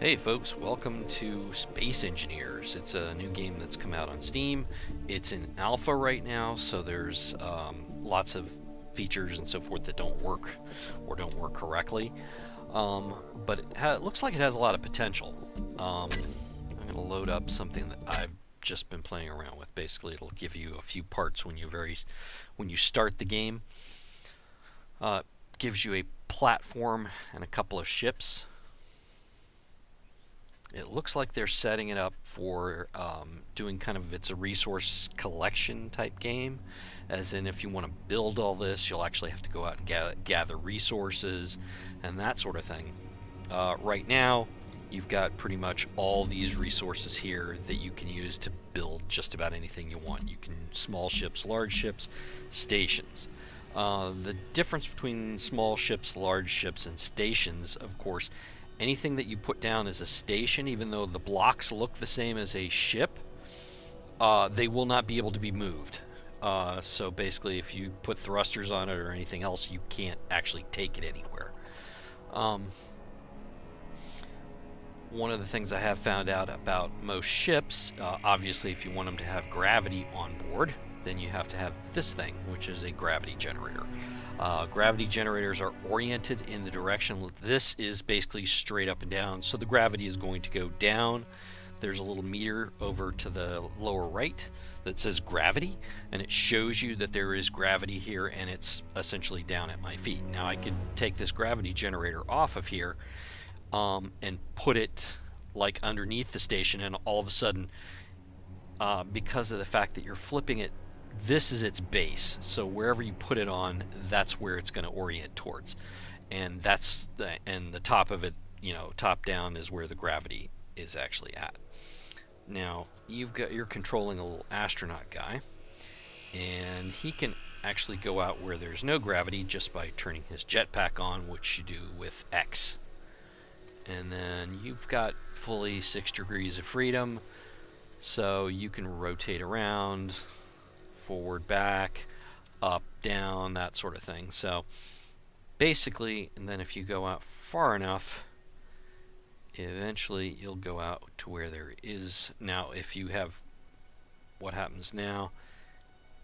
Hey folks, welcome to Space Engineers. It's a new game that's come out on Steam. It's in alpha right now, so there's lots of features and so forth that don't work or don't work correctly. But it looks like it has a lot of potential. I'm going to load up something that I've just been playing around with. Basically, it'll give you a few parts when you start the game. Gives you a platform and a couple of ships. It looks like they're setting it up for doing it's a resource collection type game, as in if you want to build all this, you'll actually have to go out and gather resources and that sort of thing. Right now, you've got pretty much all these resources here that you can use to build just about anything you want. You can small ships, large ships, stations. The difference between small ships, large ships, and stations, of course, anything that you put down as a station, even though the blocks look the same as a ship, they will not be able to be moved. So basically, if you put thrusters on it or anything else, you can't actually take it anywhere. One of the things I have found out about most ships, obviously if you want them to have gravity on board, then you have to have this thing, which is a gravity generator. Gravity generators are oriented in the direction. This is basically straight up and down, so the gravity is going to go down. There's a little meter over to the lower right that says gravity, and it shows you that there is gravity here, and it's essentially down at my feet. Now I could take this gravity generator off of here and put it like underneath the station, and all of a sudden, because of the fact that you're flipping it, this is its base, so wherever you put it on, that's where it's going to orient towards, and the top of it, top down, is where the gravity is actually at. Now you're controlling a little astronaut guy, and he can actually go out where there's no gravity just by turning his jetpack on, which you do with X. And then you've got fully 6 degrees of freedom, so you can rotate around, forward, back, up, down, that sort of thing. So basically, and then if you go out far enough, eventually you'll go out to where there is. Now if you have, what happens now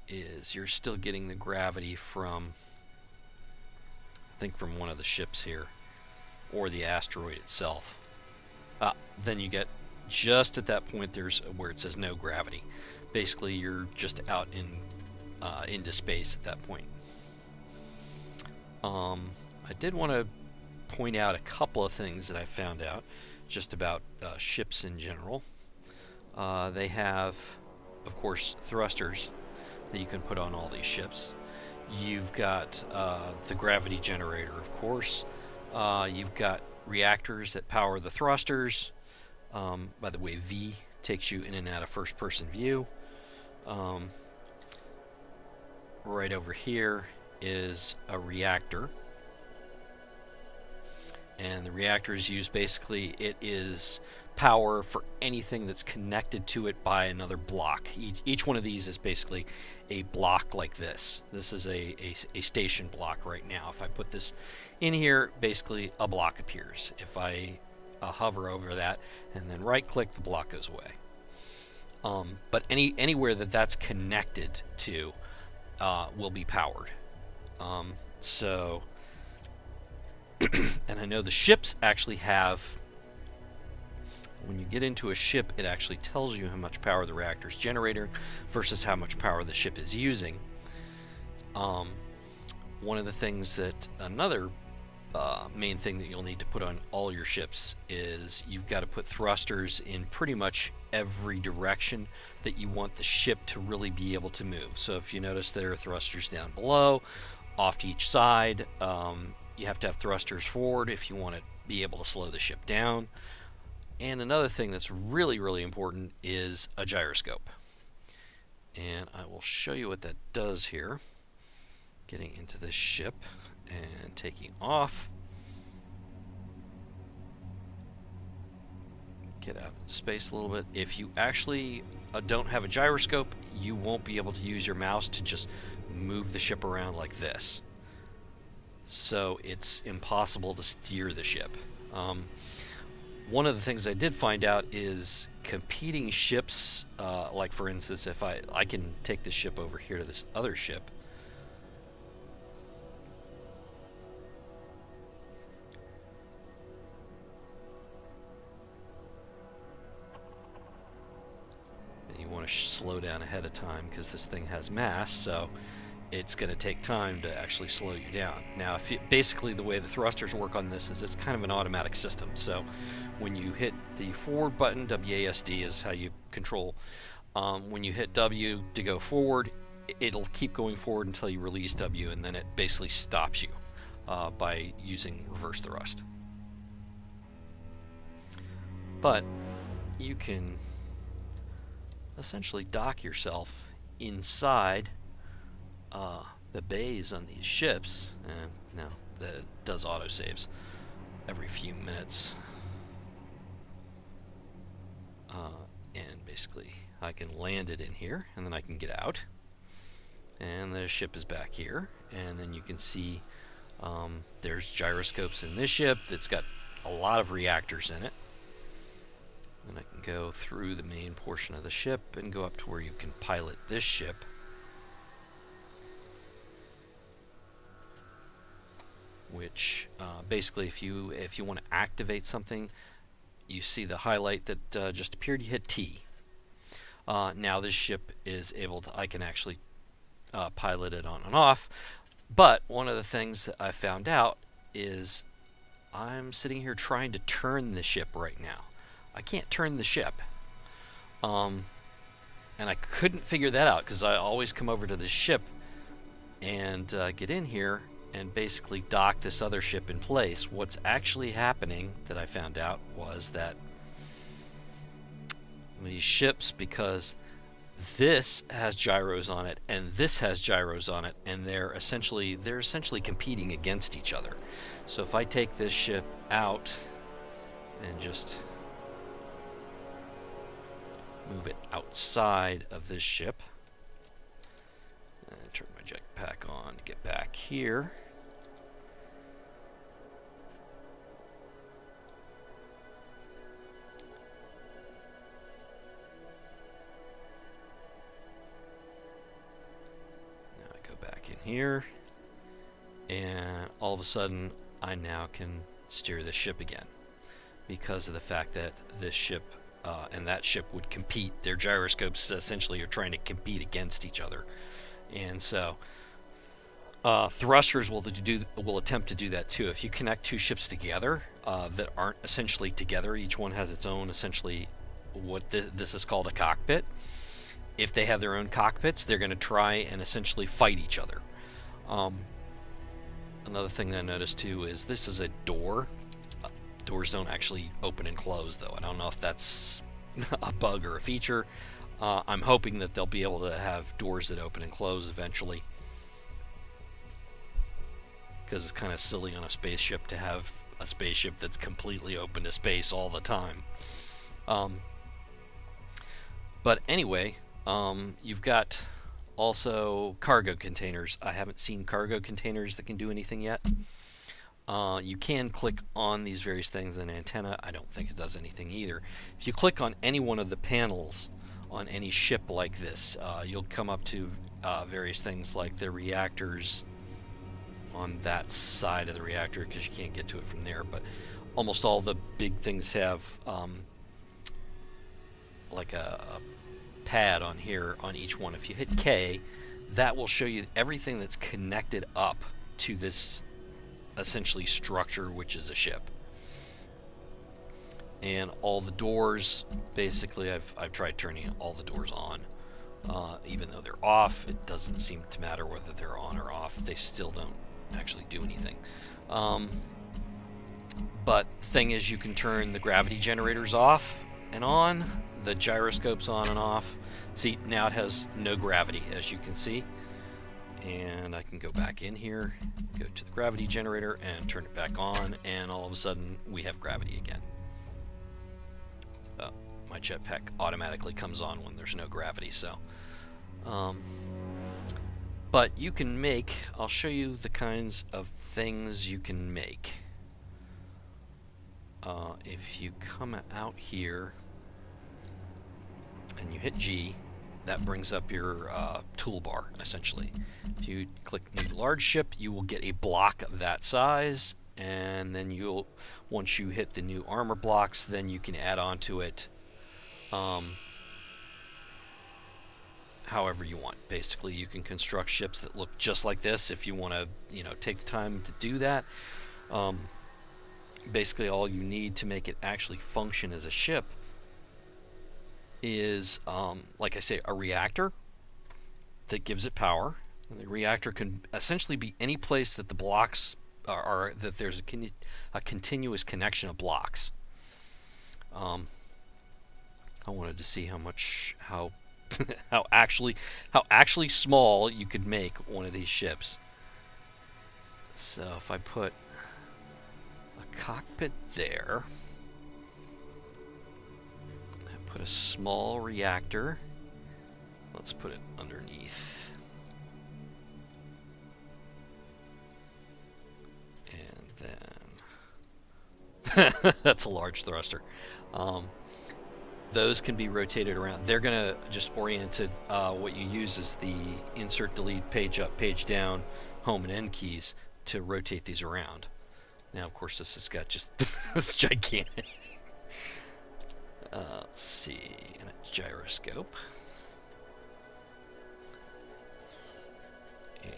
is you're still getting the gravity from, I think, from one of the ships here, or the asteroid itself. Then you get, just at that point, there's where it says no gravity. Basically, you're just out into space at that point. I did want to point out a couple of things that I found out just about ships in general. They have, of course, thrusters that you can put on all these ships. You've got the gravity generator, of course. You've got reactors that power the thrusters. By the way, V takes you in and out of first-person view. Right over here is a reactor, and the reactor is used, basically it is power for anything that's connected to it by another block. Each one of these is basically a block like this. This is a station block right now. If I put this in here, basically a block appears. If I hover over that and then right click, the block goes away. But anywhere that's connected to will be powered. So and I know the ships actually have, when you get into a ship, it actually tells you how much power the reactor's generating versus how much power the ship is using. One of the things that, another main thing that you'll need to put on all your ships is you've got to put thrusters in pretty much every direction that you want the ship to really be able to move. So if you notice, there are thrusters down below, off to each side. You have to have thrusters forward if you want to be able to slow the ship down. And another thing that's really, really important is a gyroscope. And I will show you what that does here. Getting into this ship and taking off. Get out of space a little bit. If you actually don't have a gyroscope, you won't be able to use your mouse to just move the ship around like this. So it's impossible to steer the ship. One of the things I did find out is competing ships, like for instance, if I can take this ship over here to this other ship. And you want to slow down ahead of time because this thing has mass, so it's going to take time to actually slow you down. Now, basically the way the thrusters work on this is it's kind of an automatic system. So when you hit the forward button, WASD is how you control. When you hit W to go forward, it'll keep going forward until you release W, and then it basically stops you by using reverse thrust. But you can essentially dock yourself inside the bays on these ships, and now that does autosaves every few minutes. And basically I can land it in here, and then I can get out, and the ship is back here, and then you can see there's gyroscopes in this ship that's got a lot of reactors in it. And I can go through the main portion of the ship and go up to where you can pilot this ship. Which basically, if you want to activate something, you see the highlight that just appeared. You hit T. Now this ship is able to. I can actually pilot it on and off. But one of the things that I found out is I'm sitting here trying to turn the ship right now. I can't turn the ship, and I couldn't figure that out because I always come over to this ship and get in here and basically dock this other ship in place. What's actually happening that I found out was that these ships, because this has gyros on it and this has gyros on it, and they're essentially competing against each other. So if I take this ship out and just move it outside of this ship and turn my jetpack on to get back here. Now I go back in here, and all of a sudden I now can steer this ship again because of the fact that this ship and that ship would compete. Their gyroscopes essentially are trying to compete against each other, and so thrusters will attempt to do that too. If you connect two ships together that aren't essentially together, each one has its own essentially what this is called a cockpit. If they have their own cockpits, they're going to try and essentially fight each other. Another thing that I noticed too is this is a door. Doors don't actually open and close, though. I don't know if that's a bug or a feature. I'm hoping that they'll be able to have doors that open and close eventually, because it's kind of silly on a spaceship to have a spaceship that's completely open to space all the time. But anyway, you've got also cargo containers. I haven't seen cargo containers that can do anything yet. You can click on these various things. An antenna, I don't think it does anything either. If you click on any one of the panels on any ship like this, you'll come up to various things like the reactors on that side of the reactor, because you can't get to it from there. But almost all the big things have like a pad on here on each one. If you hit K, that will show you everything that's connected up to this essentially structure, which is a ship. And all the doors, basically I've tried turning all the doors on, even though they're off. It doesn't seem to matter whether they're on or off. They still don't actually do anything. But the thing is, you can turn the gravity generators off and on, the gyroscopes on and off. See, now it has no gravity, as you can see. And I can go back in here, go to the gravity generator and turn it back on, and all of a sudden we have gravity again. My jetpack automatically comes on when there's no gravity. So but you can make, I'll show you the kinds of things you can make. if you come out here and you hit G, that brings up your toolbar, essentially. If you click New Large Ship, you will get a block of that size, and then once you hit the new armor blocks, then you can add on to it however you want. Basically, you can construct ships that look just like this if you want to, take the time to do that. Basically, all you need to make it actually function as a ship is, like I say, a reactor that gives it power. And the reactor can essentially be any place that the blocks are that there's a continuous connection of blocks. I wanted to see how how actually small you could make one of these ships. So if I put a cockpit there, I put a small reactor. Let's put it underneath. And then that's a large thruster. Those can be rotated around. They're going to just oriented. What you use is the insert, delete, page up, page down, home and end keys to rotate these around. Now, of course, this has got just this gigantic. Let's see, and a gyroscope. And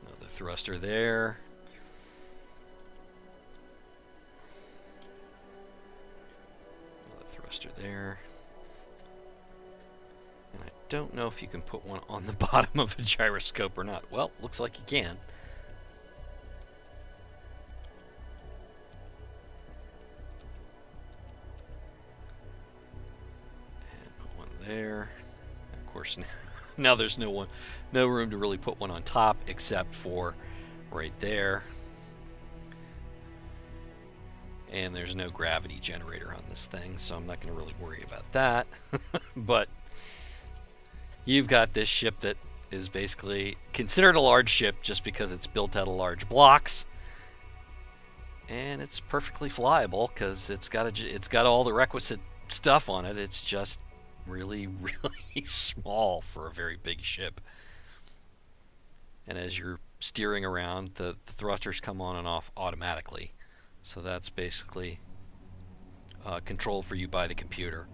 another thruster there. Another thruster there. And I don't know if you can put one on the bottom of a gyroscope or not. Well, looks like you can. There. And of course, now there's no room to really put one on top except for right there. And there's no gravity generator on this thing, so I'm not going to really worry about that. But you've got this ship that is basically considered a large ship just because it's built out of large blocks, and it's perfectly flyable because it's got all the requisite stuff on it. It's just really small for a very big ship. And as you're steering around, the thrusters come on and off automatically, so that's basically controlled for you by the computer.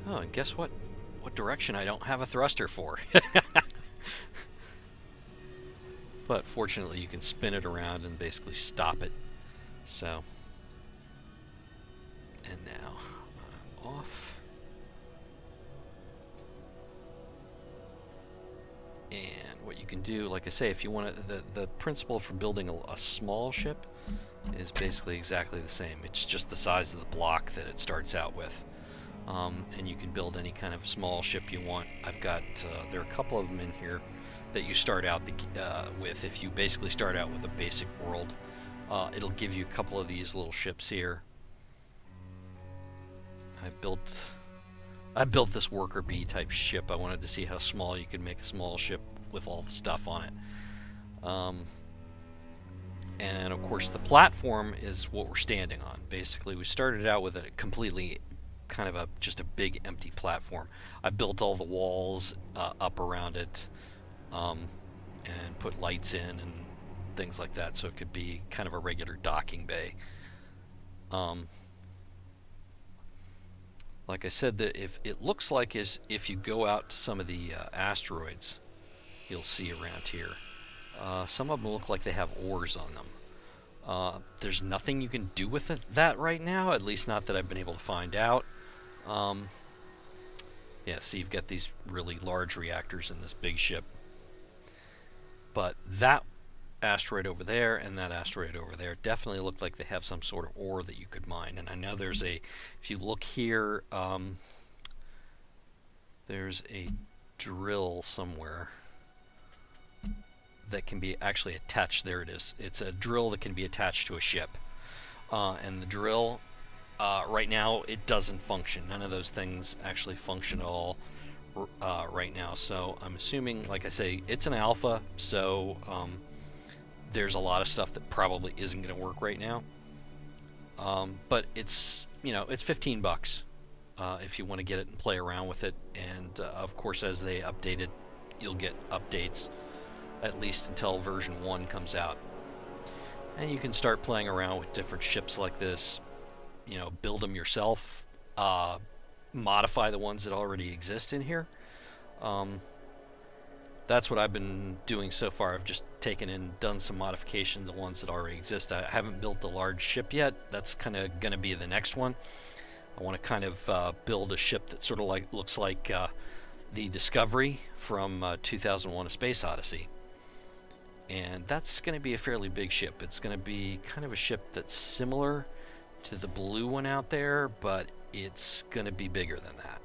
Oh, and guess what direction I don't have a thruster for. But fortunately, you can spin it around and basically stop it. So, and now off. And what you can do, like I say, if you want to, the principle for building a small ship is basically exactly the same. It's just the size of the block that it starts out with. And you can build any kind of small ship you want. I've got, there are a couple of them in here that you start out with. If you basically start out with a basic world, it'll give you a couple of these little ships here. I built this worker bee type ship. I wanted to see how small you could make a small ship with all the stuff on it. And of course the platform is what we're standing on. Basically we started out with a completely kind of just a big empty platform. I built all the walls up around it. And put lights in and things like that, so it could be kind of a regular docking bay. Like I said, that if it looks like if you go out to some of the asteroids, you'll see around here. Some of them look like they have ores on them. There's nothing you can do with that right now, at least not that I've been able to find out. Yeah, see, you've got these really large reactors in this big ship. But that asteroid over there and that asteroid over there definitely look like they have some sort of ore that you could mine. And I know there's if you look here, there's a drill somewhere that can be actually attached. There it is. It's a drill that can be attached to a ship. and the drill. Right now, it doesn't function. None of those things actually function at all right now. So I'm assuming, like I say, it's an alpha, so there's a lot of stuff that probably isn't going to work right now. But it's, it's 15 bucks if you want to get it and play around with it. And of course, as they update it, you'll get updates at least until version 1 comes out. And you can start playing around with different ships like this, build them yourself, modify the ones that already exist in here. That's what I've been doing so far. I've just taken and done some modification to the ones that already exist. I haven't built a large ship yet. That's kind of going to be the next one. I want to kind of build a ship that sort of looks like the Discovery from 2001: A Space Odyssey. And that's going to be a fairly big ship. It's going to be kind of a ship that's similar to the blue one out there, but it's going to be bigger than that.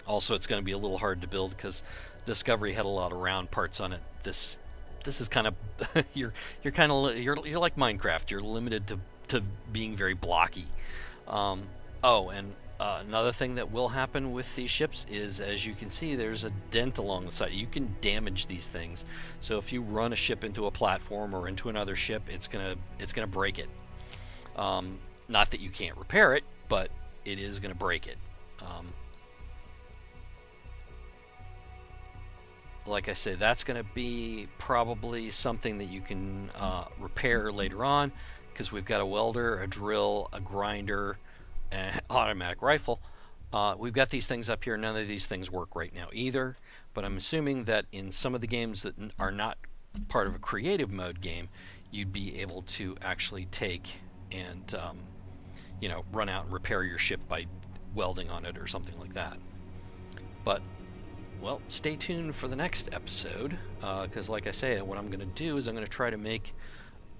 Also, it's going to be a little hard to build because Discovery had a lot of round parts on it. This is kind of you're like Minecraft. You're limited to being very blocky. Another thing that will happen with these ships is, as you can see, there's a dent along the side. You can damage these things. So if you run a ship into a platform or into another ship, it's gonna break it. Not that you can't repair it, but it is gonna break it. Like I say, that's going to be probably something that you can repair later on, because we've got a welder, a drill, a grinder, an automatic rifle. We've got these things up here. None of these things work right now either, but I'm assuming that in some of the games that are not part of a creative mode game, you'd be able to actually take and run out and repair your ship by welding on it or something like that. But well, stay tuned for the next episode, because like I say, what I'm going to do is I'm going to try to make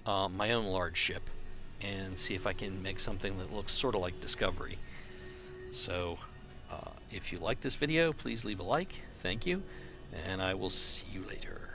my own large ship and see if I can make something that looks sort of like Discovery. So if you like this video, please leave a like. Thank you, and I will see you later.